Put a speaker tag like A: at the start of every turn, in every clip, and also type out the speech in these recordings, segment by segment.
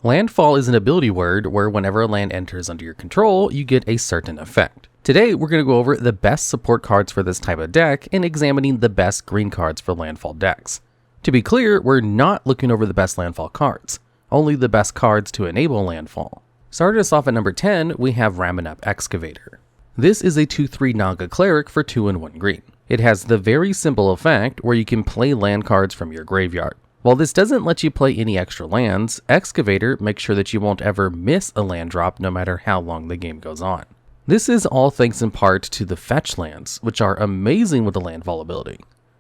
A: Landfall is an ability word where whenever a land enters under your control, you get a certain effect. Today, we're going to go over the best support cards for this type of deck and examining the best green cards for Landfall decks. To be clear, we're not looking over the best Landfall cards, only the best cards to enable Landfall. Starting us off at number 10, we have Ramunap Excavator. This is a 2/3 Naga Cleric for 2 and 1 green. It has the very simple effect where you can play land cards from your graveyard. While this doesn't let you play any extra lands, Excavator makes sure that you won't ever miss a land drop no matter how long the game goes on. This is all thanks in part to the fetch lands, which are amazing with the landfall ability.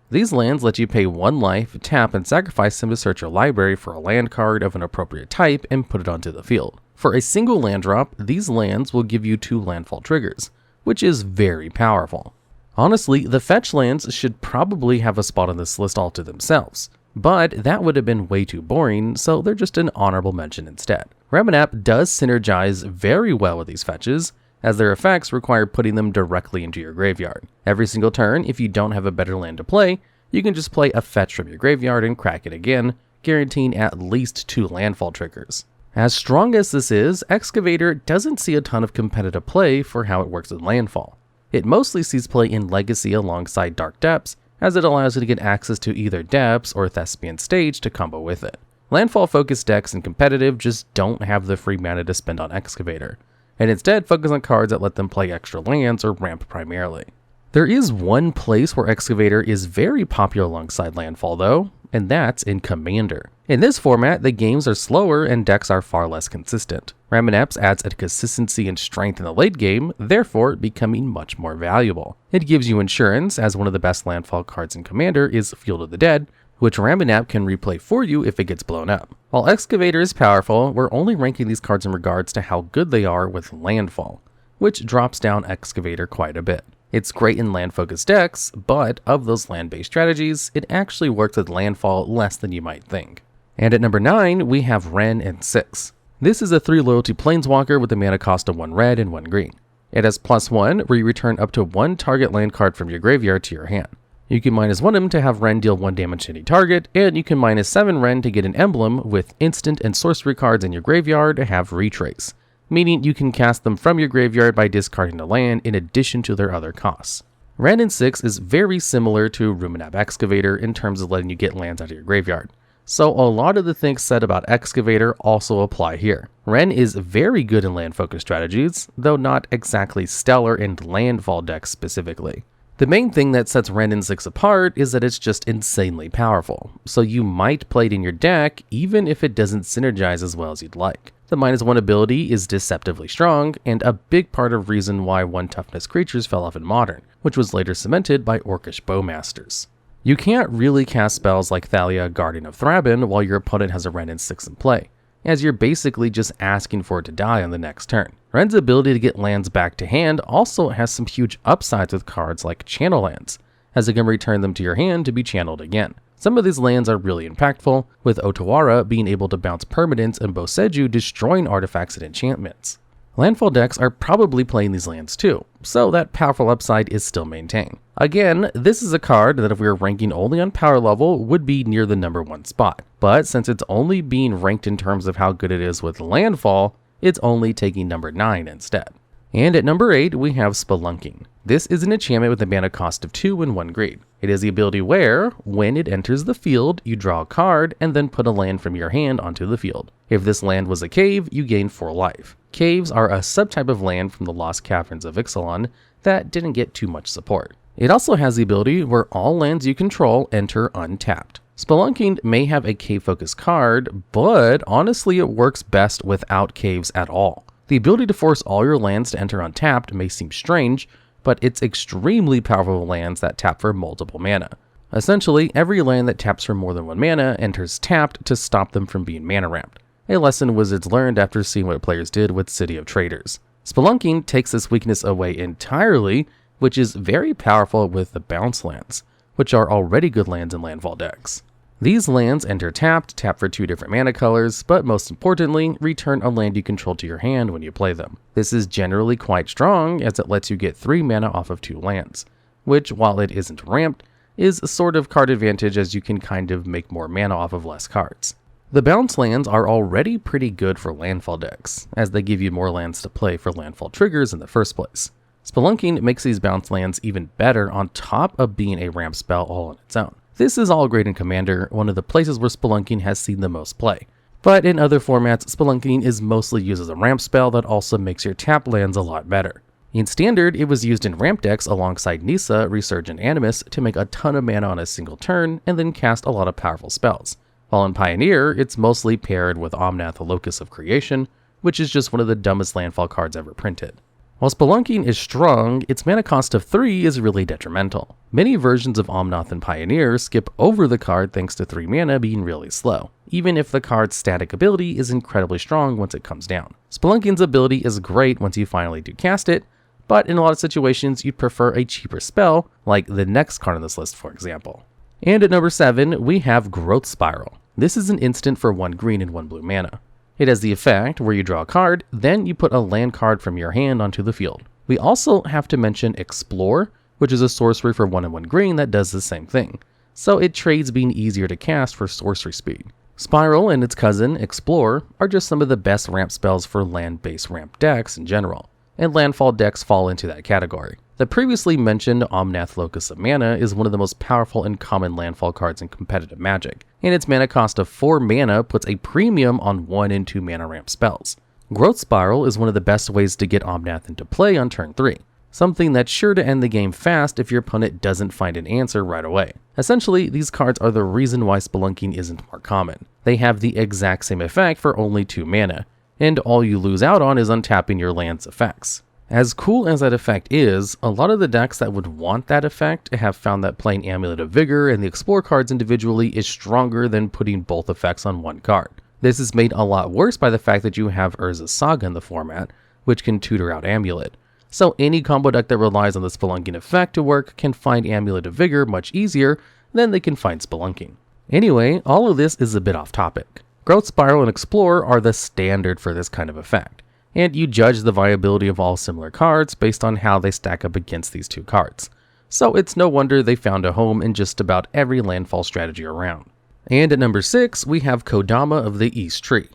A: These lands let you pay 1 life, tap, and sacrifice them to search your library for a land card of an appropriate type and put it onto the field. For a single land drop, these lands will give you 2 landfall triggers, which is very powerful. Honestly, the fetch lands should probably have a spot on this list all to themselves, but that would have been way too boring, so they're just an honorable mention instead. Ramunap does synergize very well with these fetches, as their effects require putting them directly into your graveyard. Every single turn, if you don't have a better land to play, you can just play a fetch from your graveyard and crack it again, guaranteeing at least 2 landfall triggers. As strong as this is, Excavator doesn't see a ton of competitive play for how it works with landfall. It mostly sees play in Legacy alongside Dark Depths, as it allows you to get access to either Depths or Thespian Stage to combo with it. Landfall-focused decks in competitive just don't have the free mana to spend on Excavator, and instead focus on cards that let them play extra lands or ramp primarily. There is one place where Excavator is very popular alongside Landfall though, and that's in Commander. In this format, the games are slower and decks are far less consistent. Ramunap adds a consistency and strength in the late game, therefore becoming much more valuable. It gives you insurance, as one of the best landfall cards in Commander is Field of the Dead, which Ramunap can replay for you if it gets blown up. While Excavator is powerful, we're only ranking these cards in regards to how good they are with Landfall, which drops down Excavator quite a bit. It's great in land-focused decks, but of those land-based strategies, it actually works with Landfall less than you might think. And at number 9, we have Wrenn and Six. This is a 3 loyalty planeswalker with a mana cost of 1 red and 1 green. It has +1, where you return up to 1 target land card from your graveyard to your hand. You can -1 him to have Wrenn deal 1 damage to any target, and you can -7 Wrenn to get an emblem with instant and sorcery cards in your graveyard to have retrace, meaning you can cast them from your graveyard by discarding a land in addition to their other costs. Wrenn and Six is very similar to Ramunap Excavator in terms of letting you get lands out of your graveyard, so a lot of the things said about Excavator also apply here. Wrenn is very good in land-focused strategies, though not exactly stellar in landfall decks specifically. The main thing that sets Wrenn and Six apart is that it's just insanely powerful, so you might play it in your deck even if it doesn't synergize as well as you'd like. The -1 ability is deceptively strong, and a big part of reason why 1 toughness creatures fell off in Modern, which was later cemented by Orcish Bowmasters. You can't really cast spells like Thalia, Guardian of Thraben, while your opponent has a Wrenn and Six in play, as you're basically just asking for it to die on the next turn. Wrenn's ability to get lands back to hand also has some huge upsides with cards like Channel Lands, as it can return them to your hand to be channeled again. Some of these lands are really impactful, with Otawara being able to bounce permanents and Boseiju destroying artifacts and enchantments. Landfall decks are probably playing these lands too, so that powerful upside is still maintained. Again, this is a card that if we were ranking only on power level would be near the number 1 spot, but since it's only being ranked in terms of how good it is with Landfall, it's only taking number 9 instead. And at number 8, we have Spelunking. This is an enchantment with a mana cost of 2 and 1 green. It is the ability where, when it enters the field, you draw a card and then put a land from your hand onto the field. If this land was a cave, you gain 4 life. Caves are a subtype of land from the Lost Caverns of Ixalan that didn't get too much support. It also has the ability where all lands you control enter untapped. Spelunking may have a cave-focused card, but honestly it works best without caves at all. The ability to force all your lands to enter untapped may seem strange, but it's extremely powerful lands that tap for multiple mana. Essentially, every land that taps for more than 1 mana enters tapped to stop them from being mana ramped, a lesson Wizards learned after seeing what players did with City of Traders. Spelunking takes this weakness away entirely, which is very powerful with the bounce lands, which are already good lands in landfall decks. These lands enter tapped, tap for 2 different mana colors, but most importantly, return a land you control to your hand when you play them. This is generally quite strong as it lets you get 3 mana off of 2 lands, which, while it isn't ramped, is a sort of card advantage as you can kind of make more mana off of less cards. The bounce lands are already pretty good for landfall decks, as they give you more lands to play for landfall triggers in the first place. Spelunking makes these bounce lands even better on top of being a ramp spell all on its own. This is all great in Commander, one of the places where Spelunking has seen the most play. But in other formats, Spelunking is mostly used as a ramp spell that also makes your tap lands a lot better. In Standard, it was used in ramp decks alongside Nissa, Resurgent Animus to make a ton of mana on a single turn and then cast a lot of powerful spells. While in Pioneer, it's mostly paired with Omnath, Locus of Creation, which is just one of the dumbest landfall cards ever printed. While Spelunking is strong, its mana cost of 3 is really detrimental. Many versions of Omnath and Pioneer skip over the card thanks to 3 mana being really slow, even if the card's static ability is incredibly strong once it comes down. Spelunking's ability is great once you finally do cast it, but in a lot of situations you'd prefer a cheaper spell, like the next card on this list for example. And at number 7, we have Growth Spiral. This is an instant for 1 green and 1 blue mana. It has the effect where you draw a card, then you put a land card from your hand onto the field. We also have to mention Explore, which is a sorcery for 1 and 1 green that does the same thing, so it trades being easier to cast for sorcery speed. Spiral and its cousin, Explore, are just some of the best ramp spells for land-based ramp decks in general, and landfall decks fall into that category. The previously mentioned Omnath Locus of Mana is one of the most powerful and common landfall cards in competitive Magic, and its mana cost of 4 mana puts a premium on 1 and 2 mana ramp spells. Growth Spiral is one of the best ways to get Omnath into play on turn 3, something that's sure to end the game fast if your opponent doesn't find an answer right away. Essentially, these cards are the reason why Spelunking isn't more common. They have the exact same effect for only 2 mana, and all you lose out on is untapping your land's effects. As cool as that effect is, a lot of the decks that would want that effect have found that playing Amulet of Vigor and the Explore cards individually is stronger than putting both effects on one card. This is made a lot worse by the fact that you have Urza's Saga in the format, which can tutor out Amulet. So any combo deck that relies on the Spelunking effect to work can find Amulet of Vigor much easier than they can find Spelunking. Anyway, all of this is a bit off topic. Growth Spiral and Explore are the standard for this kind of effect, and you judge the viability of all similar cards based on how they stack up against these two cards. So it's no wonder they found a home in just about every landfall strategy around. And at number 6, we have Kodama of the East Tree.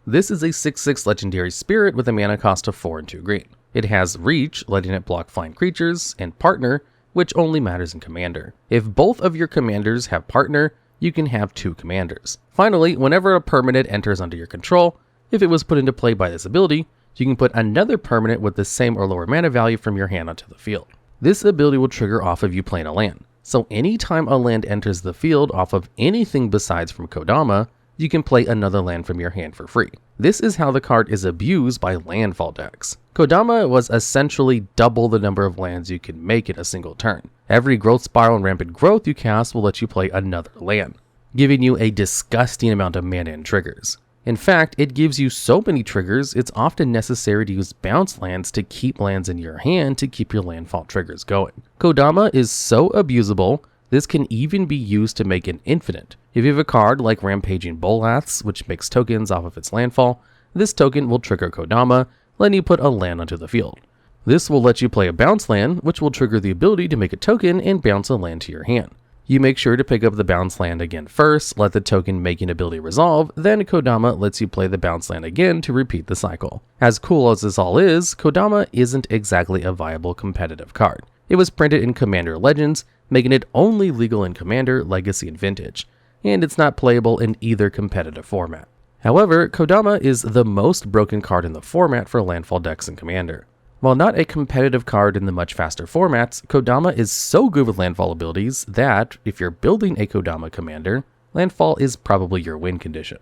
A: This is a 6/6 legendary spirit with a mana cost of 4 and 2 green. It has Reach, letting it block flying creatures, and Partner, which only matters in Commander. If both of your commanders have Partner, you can have 2 commanders. Finally, whenever a permanent enters under your control, if it was put into play by this ability, you can put another permanent with the same or lower mana value from your hand onto the field. This ability will trigger off of you playing a land. So anytime a land enters the field off of anything besides from Kodama, you can play another land from your hand for free. This is how the card is abused by landfall decks. Kodama was essentially double the number of lands you can make in a single turn. Every Growth Spiral and Rampant Growth you cast will let you play another land, giving you a disgusting amount of mana and triggers. In fact, it gives you so many triggers, it's often necessary to use bounce lands to keep lands in your hand to keep your landfall triggers going. Kodama is so abusable, this can even be used to make an infinite. If you have a card like Rampaging Bolaths, which makes tokens off of its landfall, this token will trigger Kodama, letting you put a land onto the field. This will let you play a bounce land, which will trigger the ability to make a token and bounce a land to your hand. You make sure to pick up the bounce land again first, let the token making ability resolve, then Kodama lets you play the bounce land again to repeat the cycle. As cool as this all is, Kodama isn't exactly a viable competitive card. It was printed in Commander Legends, making it only legal in Commander, Legacy, and Vintage, and it's not playable in either competitive format. However, Kodama is the most broken card in the format for landfall decks in Commander. While not a competitive card in the much faster formats, Kodama is so good with landfall abilities that, if you're building a Kodama commander, landfall is probably your win condition.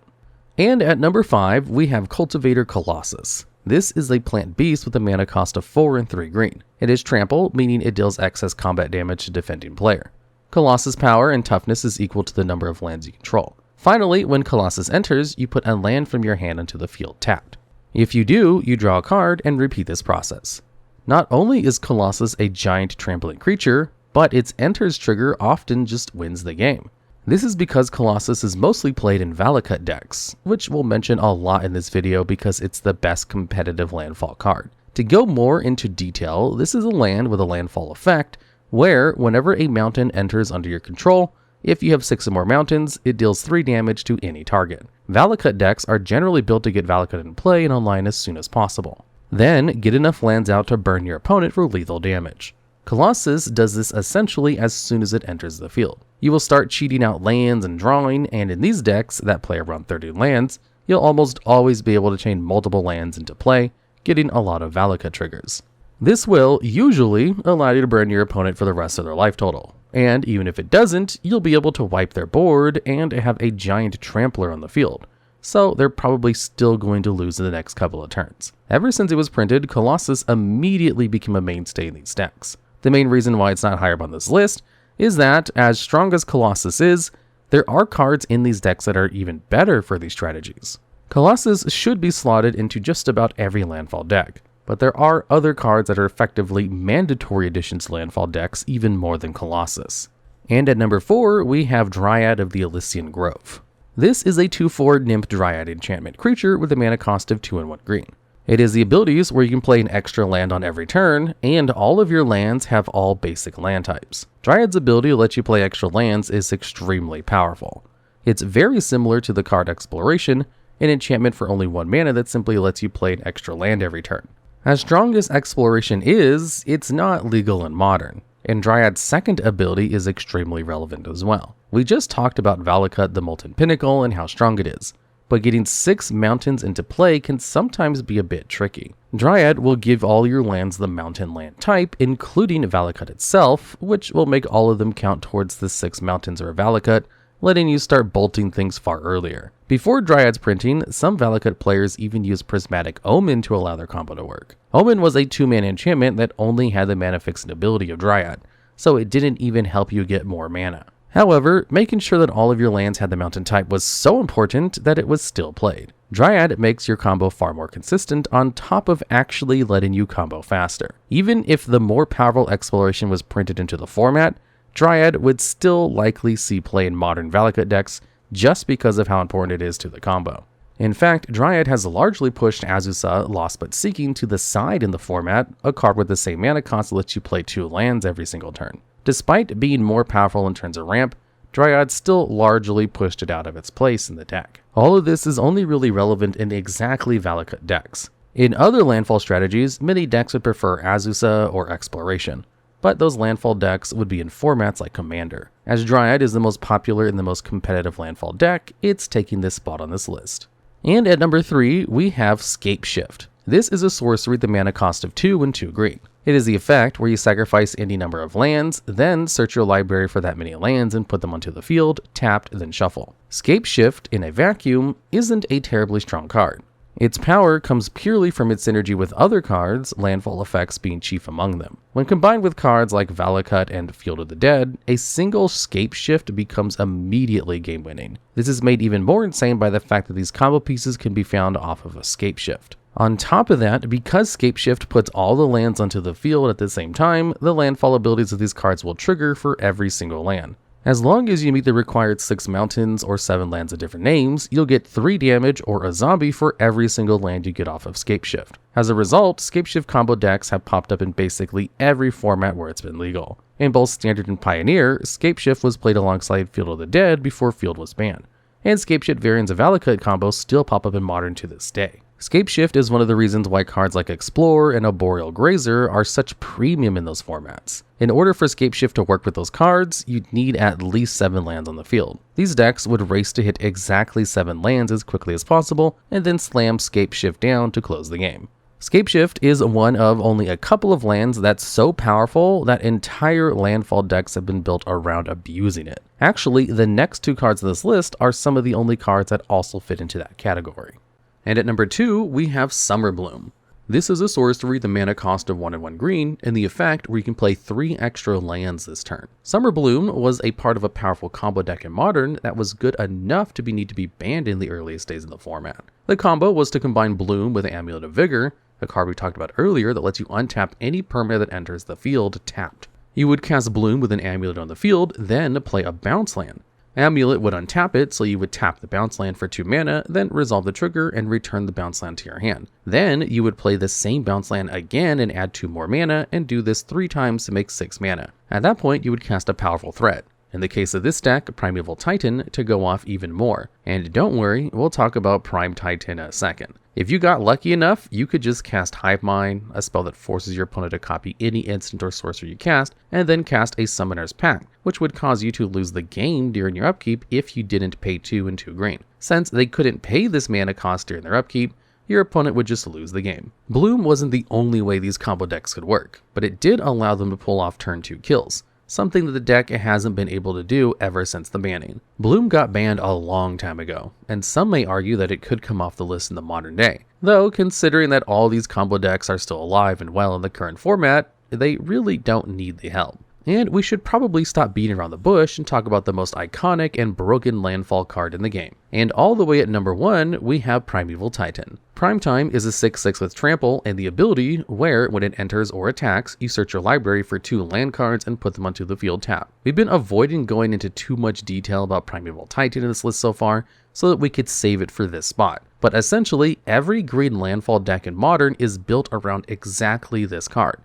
A: And at number 5, we have Cultivator Colossus. This is a plant beast with a mana cost of 4 and 3 green. It is trample, meaning it deals excess combat damage to defending player. Colossus power and toughness is equal to the number of lands you control. Finally, when Colossus enters, you put a land from your hand onto the field tapped. If you do, you draw a card and repeat this process. Not only is Colossus a giant trampling creature, but its enters trigger often just wins the game. This is because Colossus is mostly played in Valakut decks, which we'll mention a lot in this video because it's the best competitive landfall card. To go more into detail, this is a land with a landfall effect, where whenever a mountain enters under your control, If you have 6 or more mountains, it deals 3 damage to any target. Valakut decks are generally built to get Valakut in play and online as soon as possible. Then, get enough lands out to burn your opponent for lethal damage. Colossus does this essentially as soon as it enters the field. You will start cheating out lands and drawing, and in these decks that play around 30 lands, you'll almost always be able to chain multiple lands into play, getting a lot of Valakut triggers. This will usually allow you to burn your opponent for the rest of their life total. And even if it doesn't, you'll be able to wipe their board and have a giant trampler on the field. So they're probably still going to lose in the next couple of turns. Ever since it was printed, Colossus immediately became a mainstay in these decks. The main reason why it's not higher up on this list is that, as strong as Colossus is, there are cards in these decks that are even better for these strategies. Colossus should be slotted into just about every Landfall deck, but there are other cards that are effectively mandatory additions to Landfall decks even more than Colossus. And at number 4, we have Dryad of the Illysian Grove. This is a 2/4 Nymph Dryad enchantment creature with a mana cost of 2 and 1 green. It is the abilities where you can play an extra land on every turn, and all of your lands have all basic land types. Dryad's ability to let you play extra lands is extremely powerful. It's very similar to the card Exploration, an enchantment for only 1 mana that simply lets you play an extra land every turn. As strong as Exploration is, it's not legal in Modern, and Dryad's second ability is extremely relevant as well. We just talked about Valakut the Molten Pinnacle and how strong it is, but getting 6 mountains into play can sometimes be a bit tricky. Dryad will give all your lands the mountain land type, including Valakut itself, which will make all of them count towards the 6 mountains or Valakut, letting you start bolting things far earlier. Before Dryad's printing, some Valakut players even used Prismatic Omen to allow their combo to work. Omen was a 2-mana enchantment that only had the mana fixing ability of Dryad, so it didn't even help you get more mana. However, making sure that all of your lands had the mountain type was so important that it was still played. Dryad makes your combo far more consistent on top of actually letting you combo faster. Even if the more powerful Exploration was printed into the format, Dryad would still likely see play in modern Valakut decks just because of how important it is to the combo. In fact, Dryad has largely pushed Azusa, Lost But Seeking to the side in the format, a card with the same mana cost that lets you play 2 lands every single turn. Despite being more powerful in terms of ramp, Dryad still largely pushed it out of its place in the deck. All of this is only really relevant in exactly Valakut decks. In other Landfall strategies, many decks would prefer Azusa or Exploration, but those Landfall decks would be in formats like Commander. As Dryad is the most popular and the most competitive Landfall deck, it's taking this spot on this list. And at number 3, we have Scapeshift. This is a sorcery with the mana cost of 2 and 2 green. It is the effect where you sacrifice any number of lands, then search your library for that many lands and put them onto the field, tapped, then shuffle. Scapeshift, in a vacuum, isn't a terribly strong card. Its power comes purely from its synergy with other cards, Landfall effects being chief among them. When combined with cards like Valakut and Field of the Dead, a single Scapeshift becomes immediately game-winning. This is made even more insane by the fact that these combo pieces can be found off of a Scapeshift. On top of that, because Scapeshift puts all the lands onto the field at the same time, the Landfall abilities of these cards will trigger for every single land. As long as you meet the required 6 mountains or 7 lands of different names, you'll get 3 damage or a zombie for every single land you get off of Scapeshift. As a result, Scapeshift combo decks have popped up in basically every format where it's been legal. In both Standard and Pioneer, Scapeshift was played alongside Field of the Dead before Field was banned, and Scapeshift variants of Valakut combos still pop up in Modern to this day. Scapeshift is one of the reasons why cards like Explore and Arboreal Grazer are such premium in those formats. In order for Scapeshift to work with those cards, you'd need at least 7 lands on the field. These decks would race to hit exactly 7 lands as quickly as possible, and then slam Scapeshift down to close the game. Scapeshift is one of only a couple of lands that's so powerful that entire Landfall decks have been built around abusing it. Actually, the next 2 cards on this list are some of the only cards that also fit into that category. And at number 2, we have Summerbloom. This is a sorcery with a mana cost of 1 and 1 green, and the effect where you can play 3 extra lands this turn. Summerbloom was a part of a powerful combo deck in Modern that was good enough to need to be banned in the earliest days of the format. The combo was to combine Bloom with Amulet of Vigor, a card we talked about earlier that lets you untap any permanent that enters the field tapped. You would cast Bloom with an Amulet on the field, then play a bounce land. Amulet would untap it, so you would tap the bounce land for 2 mana, then resolve the trigger and return the bounce land to your hand. Then you would play the same bounce land again and add 2 more mana, and do this 3 times to make 6 mana. At that point, you would cast a powerful threat. In the case of this deck, Primeval Titan to go off even more. And don't worry, we'll talk about Prime Titan in a second. If you got lucky enough, you could just cast Hive Mind, a spell that forces your opponent to copy any instant or sorcery you cast, and then cast a Summoner's Pact, which would cause you to lose the game during your upkeep if you didn't pay 2 and 2 green. Since they couldn't pay this mana cost during their upkeep, your opponent would just lose the game. Bloom wasn't the only way these combo decks could work, but it did allow them to pull off turn 2 kills, something that the deck hasn't been able to do ever since the banning. Bloom got banned a long time ago, and some may argue that it could come off the list in the modern day. Though, considering that all these combo decks are still alive and well in the current format, they really don't need the help. And we should probably stop beating around the bush and talk about the most iconic and broken landfall card in the game. And all the way at number 1, we have Primeval Titan. Primetime is a 6/6 with trample and the ability where, when it enters or attacks, you search your library for 2 land cards and put them onto the field tap. We've been avoiding going into too much detail about Primeval Titan in this list so far, so that we could save it for this spot. But essentially, every green landfall deck in Modern is built around exactly this card.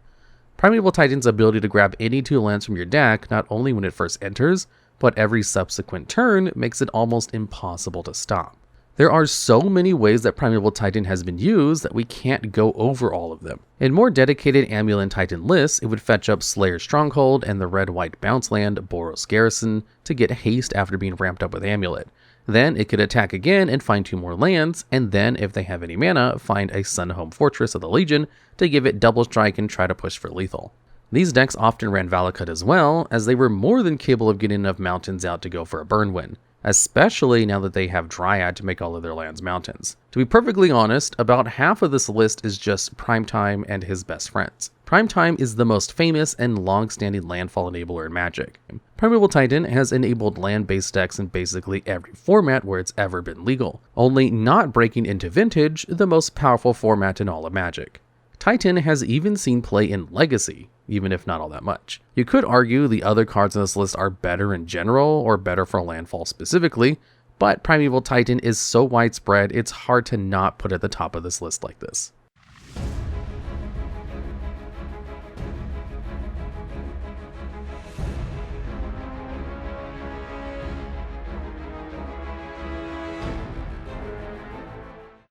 A: Primeval Titan's ability to grab any 2 lands from your deck not only when it first enters, but every subsequent turn makes it almost impossible to stop. There are so many ways that Primeval Titan has been used that we can't go over all of them. In more dedicated Amulet Titan lists, it would fetch up Slayer's Stronghold and the red-white bounce land Boros Garrison to get haste after being ramped up with Amulet. Then it could attack again and find 2 more lands, and then if they have any mana, find a Sunhome Fortress of the Legion to give it double strike and try to push for lethal. These decks often ran Valakut as well, as they were more than capable of getting enough mountains out to go for a burn win, especially now that they have Dryad to make all of their lands mountains. To be perfectly honest, about half of this list is just Primetime and his best friends. Primetime is the most famous and long-standing landfall enabler in Magic. Primeval Titan has enabled land-based decks in basically every format where it's ever been legal, only not breaking into Vintage, the most powerful format in all of Magic. Titan has even seen play in Legacy, even if not all that much. You could argue the other cards on this list are better in general, or better for landfall specifically, but Primeval Titan is so widespread it's hard to not put it at the top of this list like this.